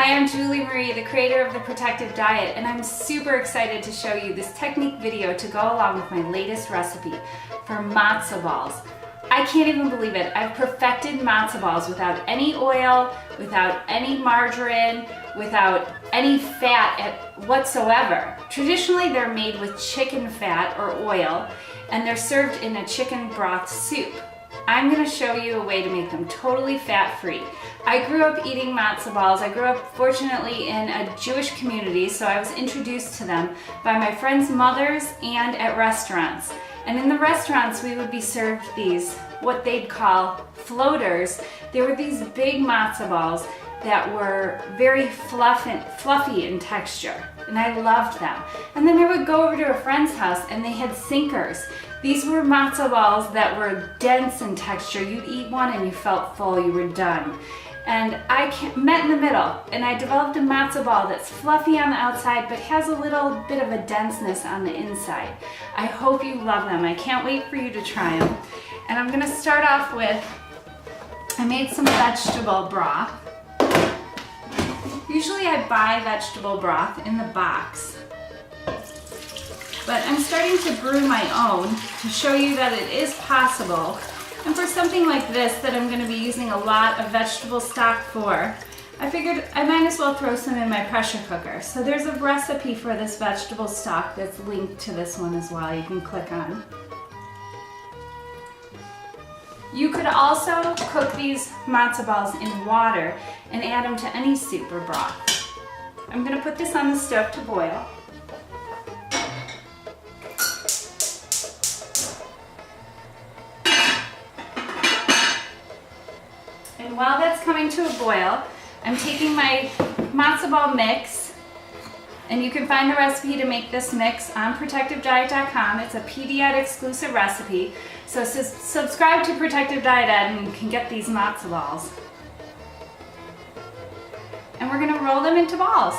Hi, I'm Julie Marie, the creator of The Protective Diet, and I'm super excited to show you this technique video to go along with my latest recipe for matzo balls. I can't even believe it. I've perfected matzo balls without any oil, without any margarine, without any fat whatsoever. Traditionally, they're made with chicken fat or oil, and they're served in a chicken broth soup. I'm going to show you a way to make them totally fat-free. I grew up eating matzo balls. I grew up, fortunately, in a Jewish community, so I was introduced to them by my friends' mothers and at restaurants. And in the restaurants, we would be served these, what they'd call floaters. They were these big matzo balls that were very fluffy in texture, and I loved them. And then I would go over to a friend's house and they had sinkers. These were matzo balls that were dense in texture. You'd eat one and you felt full, you were done. And I met in the middle, and I developed a matzo ball that's fluffy on the outside but has a little bit of a denseness on the inside. I hope you love them. I can't wait for you to try them. And I'm gonna start off with, I made some vegetable broth. Usually I buy vegetable broth in the box, but I'm starting to brew my own to show you that it is possible. And for something like this that I'm going to be using a lot of vegetable stock for, I figured I might as well throw some in my pressure cooker. So there's a recipe for this vegetable stock that's linked to this one as well, you can click on. You could also cook these matzo balls in water and add them to any soup or broth. I'm going to put this on the stove to boil. And while that's coming to a boil, I'm taking my matzo ball mix, and you can find the recipe to make this mix on protectivediet.com. It's a Pediat exclusive recipe, so subscribe to Protective Diet and you can get these matzo balls. And we're gonna roll them into balls.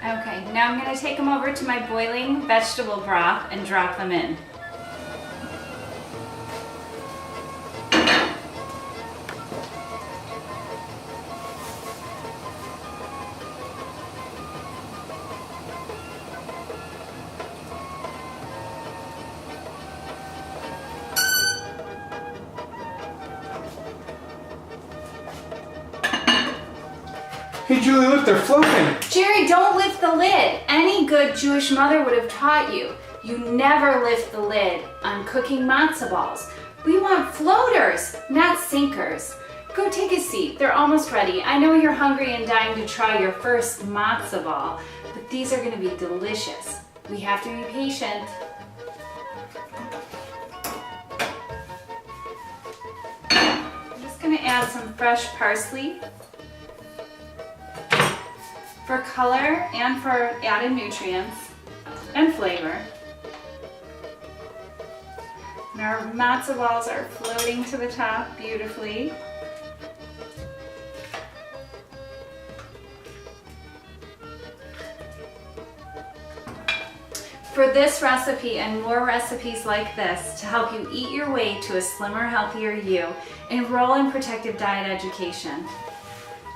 Okay, now I'm going to take them over to my boiling vegetable broth and drop them in. Hey Julie, look, they're floating. Jerry, don't lift the lid. Any good Jewish mother would have taught you. You never lift the lid on cooking matzo balls. We want floaters, not sinkers. Go take a seat. They're almost ready. I know you're hungry and dying to try your first matzo ball, but these are going to be delicious. We have to be patient. I'm just going to add some fresh parsley for color and for added nutrients and flavor. And our matzo balls are floating to the top beautifully. For this recipe and more recipes like this to help you eat your way to a slimmer, healthier you, enroll in Protective Diet Education.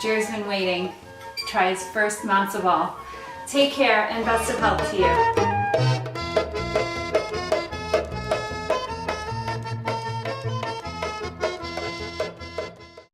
Jerry's been waiting. Try his first matzo ball. Take care and best of health to you.